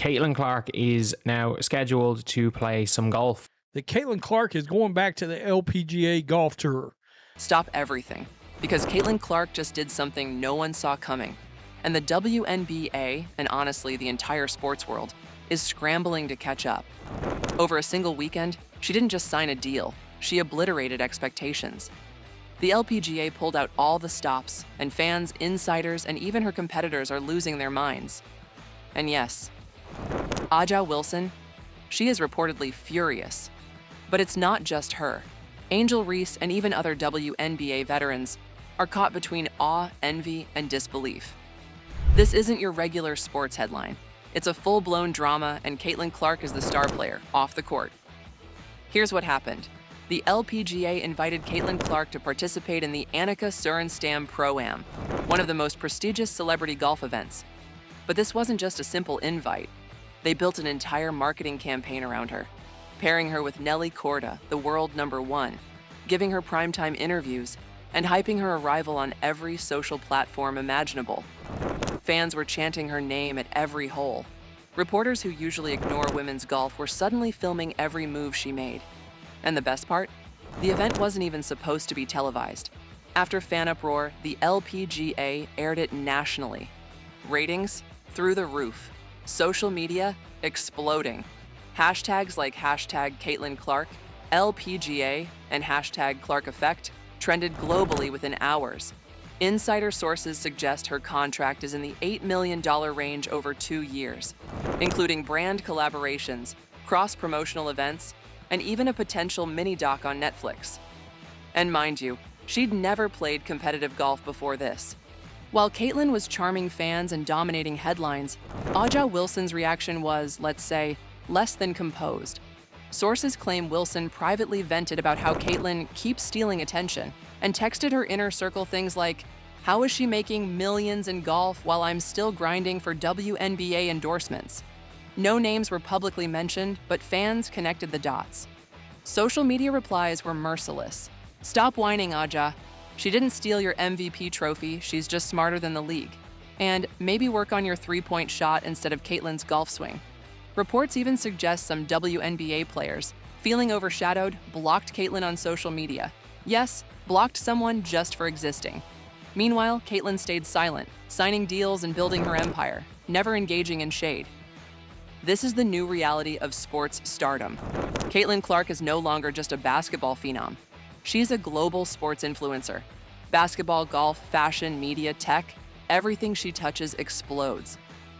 Caitlyn Clark is now scheduled to play some golf. That Caitlyn Clark is going back to the LPGA golf tour. Stop everything, because Caitlyn Clark just did something no one saw coming. And the WNBA, and honestly the entire sports world, is scrambling to catch up. Over a single weekend, she didn't just sign a deal, she obliterated expectations. The LPGA pulled out all the stops, and fans, insiders, and even her competitors are losing their minds. And yes, Aja Wilson, she is reportedly furious. But it's not just her. Angel Reese and even other WNBA veterans are caught between awe, envy, and disbelief. This isn't your regular sports headline. It's a full-blown drama, and Caitlyn Clark is the star player, off the court. Here's what happened. The LPGA invited Caitlyn Clark to participate in the Annika Sorenstam Pro-Am, one of the most prestigious celebrity golf events. But this wasn't just a simple invite. They built an entire marketing campaign around her, pairing her with Nelly Korda, the world #1, giving her primetime interviews, and hyping her arrival on every social platform imaginable. Fans were chanting her name at every hole. Reporters who usually ignore women's golf were suddenly filming every move she made. And the best part? The event wasn't even supposed to be televised. After fan uproar, the LPGA aired it nationally. Ratings? Through the roof. Social media? Exploding. Hashtags like hashtag Caitlyn Clark, LPGA, and hashtag Clark Effect trended globally within hours. Insider sources suggest her contract is in the $8 million range over 2 years, including brand collaborations, cross-promotional events, and even a potential mini-doc on Netflix. And mind you, she'd never played competitive golf before this. While Caitlyn was charming fans and dominating headlines, Aja Wilson's reaction was, let's say, less than composed. Sources claim Wilson privately vented about how Caitlyn keeps stealing attention and texted her inner circle things like, "How is she making millions in golf while I'm still grinding for WNBA endorsements?" No names were publicly mentioned, but fans connected the dots. Social media replies were merciless. "Stop whining, Aja. She didn't steal your MVP trophy, she's just smarter than the league. And maybe work on your three-point shot instead of Caitlyn's golf swing." Reports even suggest some WNBA players, feeling overshadowed, blocked Caitlyn on social media. Yes, blocked someone just for existing. Meanwhile, Caitlyn stayed silent, signing deals and building her empire, never engaging in shade. This is the new reality of sports stardom. Caitlyn Clark is no longer just a basketball phenom. She's a global sports influencer. Basketball, golf, fashion, media, tech, everything she touches explodes.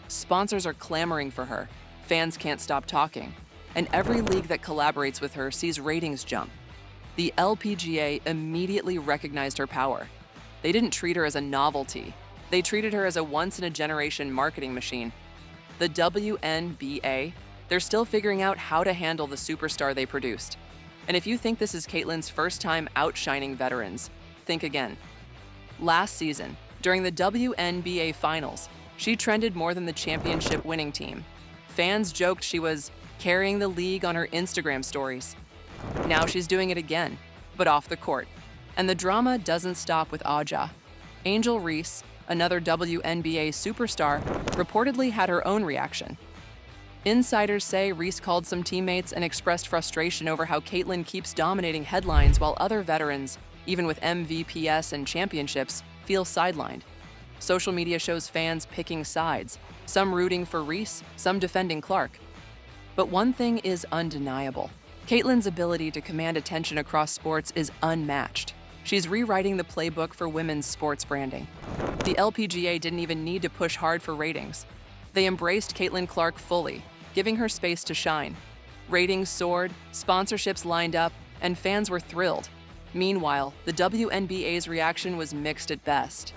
Sponsors are clamoring for her. Fans can't stop talking. And every league that collaborates with her sees ratings jump. The LPGA immediately recognized her power. They didn't treat her as a novelty. They treated her as a once-in-a-generation marketing machine. The WNBA, they're still figuring out how to handle the superstar they produced. And if you think this is Caitlyn's first time outshining veterans, think again. Last season, during the WNBA Finals, she trended more than the championship winning team. Fans joked she was carrying the league on her Instagram stories. Now she's doing it again, but off the court. And the drama doesn't stop with Aja. Angel Reese, another WNBA superstar, reportedly had her own reaction. Insiders say Reese called some teammates and expressed frustration over how Caitlyn keeps dominating headlines while other veterans, even with MVPs and championships, feel sidelined. Social media shows fans picking sides, some rooting for Reese, some defending Clark. But one thing is undeniable. Caitlyn's ability to command attention across sports is unmatched. She's rewriting the playbook for women's sports branding. The LPGA didn't even need to push hard for ratings. They embraced Caitlyn Clark fully, giving her space to shine. Ratings soared, sponsorships lined up, and fans were thrilled. Meanwhile, the WNBA's reaction was mixed at best.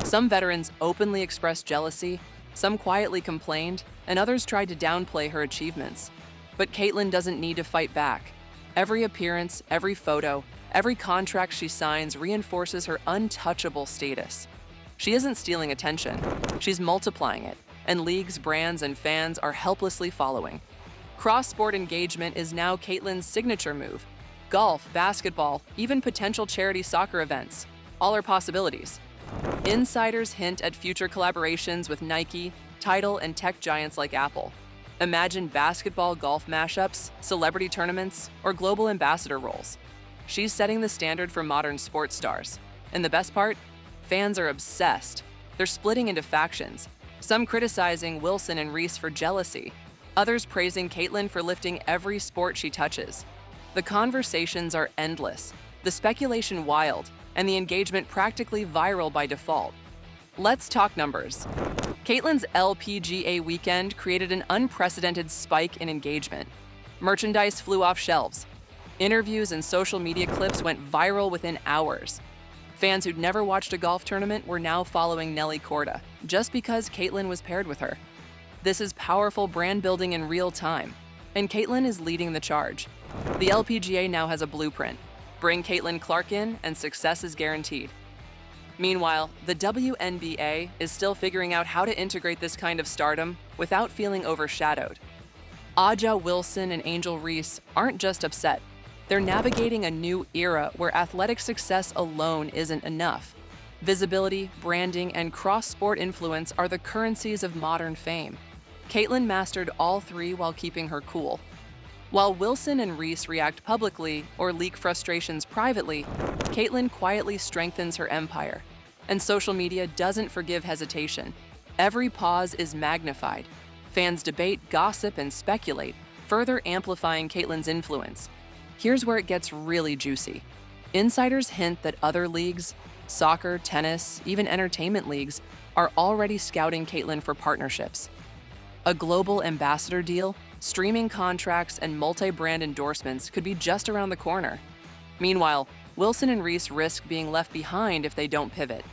Some veterans openly expressed jealousy, some quietly complained, and others tried to downplay her achievements. But Caitlyn doesn't need to fight back. Every appearance, every photo, every contract she signs reinforces her untouchable status. She isn't stealing attention, she's multiplying it, and leagues, brands, and fans are helplessly following. Cross-sport engagement is now Caitlyn's signature move. Golf, basketball, even potential charity soccer events, all are possibilities. Insiders hint at future collaborations with Nike, Tidal, and tech giants like Apple. Imagine basketball golf mashups, celebrity tournaments, or global ambassador roles. She's setting the standard for modern sports stars. And the best part? Fans are obsessed. They're splitting into factions, some criticizing Wilson and Reese for jealousy, others praising Caitlyn for lifting every sport she touches. The conversations are endless, the speculation wild, and the engagement practically viral by default. Let's talk numbers. Caitlyn's LPGA weekend created an unprecedented spike in engagement. Merchandise flew off shelves. Interviews and social media clips went viral within hours. Fans who'd never watched a golf tournament were now following Nelly Korda, just because Caitlyn was paired with her. This is powerful brand building in real time, and Caitlyn is leading the charge. The LPGA now has a blueprint. Bring Caitlyn Clark in, and success is guaranteed. Meanwhile, the WNBA is still figuring out how to integrate this kind of stardom without feeling overshadowed. Aja Wilson and Angel Reese aren't just upset. They're navigating a new era where athletic success alone isn't enough. Visibility, branding, and cross-sport influence are the currencies of modern fame. Caitlyn mastered all three while keeping her cool. While Wilson and Reese react publicly or leak frustrations privately, Caitlyn quietly strengthens her empire. And social media doesn't forgive hesitation. Every pause is magnified. Fans debate, gossip, and speculate, further amplifying Caitlyn's influence. Here's where it gets really juicy. Insiders hint that other leagues, soccer, tennis, even entertainment leagues, are already scouting Caitlyn for partnerships. A global ambassador deal, streaming contracts, and multi-brand endorsements could be just around the corner. Meanwhile, Wilson and Reese risk being left behind if they don't pivot.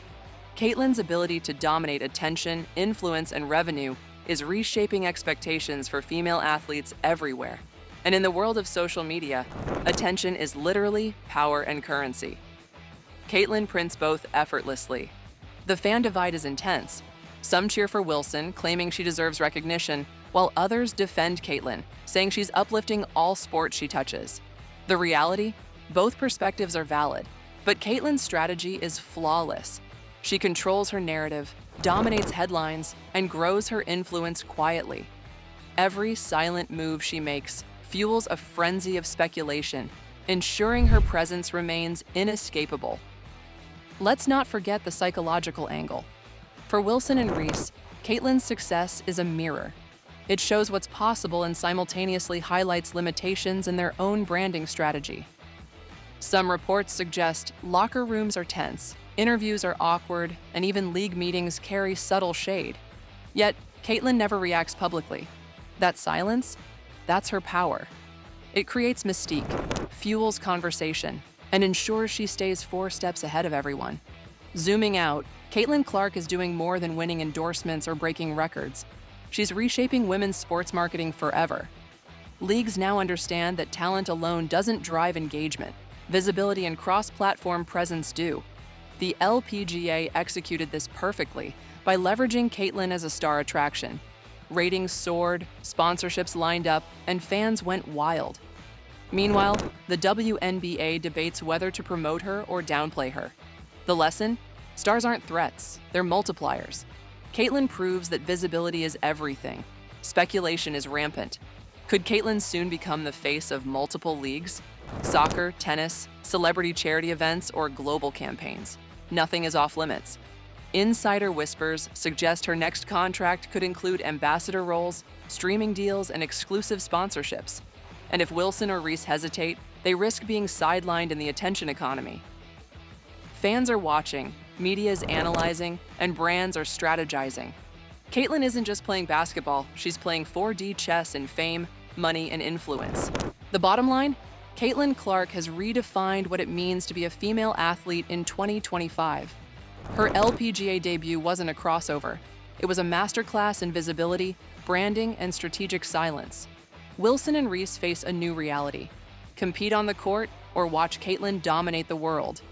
Caitlyn's ability to dominate attention, influence, and revenue is reshaping expectations for female athletes everywhere. And in the world of social media, attention is literally power and currency. Caitlyn prints both effortlessly. The fan divide is intense. Some cheer for Wilson, claiming she deserves recognition, while others defend Caitlyn, saying she's uplifting all sports she touches. The reality? Both perspectives are valid, but Caitlyn's strategy is flawless. She controls her narrative, dominates headlines, and grows her influence quietly. Every silent move she makes fuels a frenzy of speculation, ensuring her presence remains inescapable. Let's not forget the psychological angle. For Wilson and Reese, Caitlyn's success is a mirror. It shows what's possible and simultaneously highlights limitations in their own branding strategy. Some reports suggest locker rooms are tense, interviews are awkward, and even league meetings carry subtle shade. Yet, Caitlyn never reacts publicly. That silence? That's her power. It creates mystique, fuels conversation, and ensures she stays 4 steps ahead of everyone. Zooming out, Caitlyn Clark is doing more than winning endorsements or breaking records. She's reshaping women's sports marketing forever. Leagues now understand that talent alone doesn't drive engagement. Visibility and cross-platform presence do. The LPGA executed this perfectly by leveraging Caitlyn as a star attraction. Ratings soared, sponsorships lined up, and fans went wild. Meanwhile, the WNBA debates whether to promote her or downplay her. The lesson? Stars aren't threats, they're multipliers. Caitlyn proves that visibility is everything. Speculation is rampant. Could Caitlyn soon become the face of multiple leagues? Soccer, tennis, celebrity charity events, or global campaigns? Nothing is off limits. Insider whispers suggest her next contract could include ambassador roles, streaming deals, and exclusive sponsorships. And if Wilson or Reese hesitate, they risk being sidelined in the attention economy. Fans are watching, media is analyzing, and brands are strategizing. Caitlyn isn't just playing basketball, she's playing 4D chess in fame, money, and influence. The bottom line? Caitlyn Clark has redefined what it means to be a female athlete in 2025. Her LPGA debut wasn't a crossover. It was a masterclass in visibility, branding, and strategic silence. Wilson and Reese face a new reality: compete on the court or watch Caitlyn dominate the world.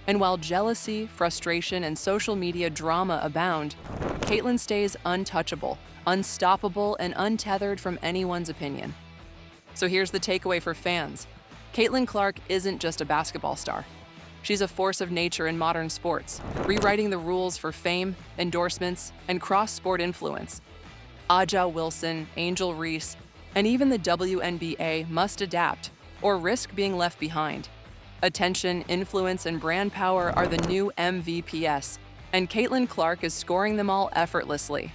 And while jealousy, frustration, and social media drama abound, Caitlyn stays untouchable, unstoppable, and untethered from anyone's opinion. So here's the takeaway for fans. Caitlyn Clark isn't just a basketball star. She's a force of nature in modern sports, rewriting the rules for fame, endorsements, and cross-sport influence. Aja Wilson, Angel Reese, and even the WNBA must adapt or risk being left behind. Attention, influence, and brand power are the new MVPs, and Caitlyn Clark is scoring them all effortlessly.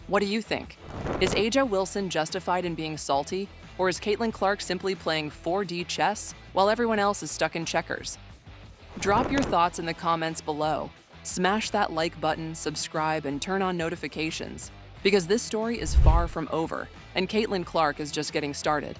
What do you think? Is Aja Wilson justified in being salty, or is Caitlyn Clark simply playing 4D chess while everyone else is stuck in checkers? Drop your thoughts in the comments below. Smash that like button, subscribe, and turn on notifications, because this story is far from over, and Caitlyn Clark is just getting started.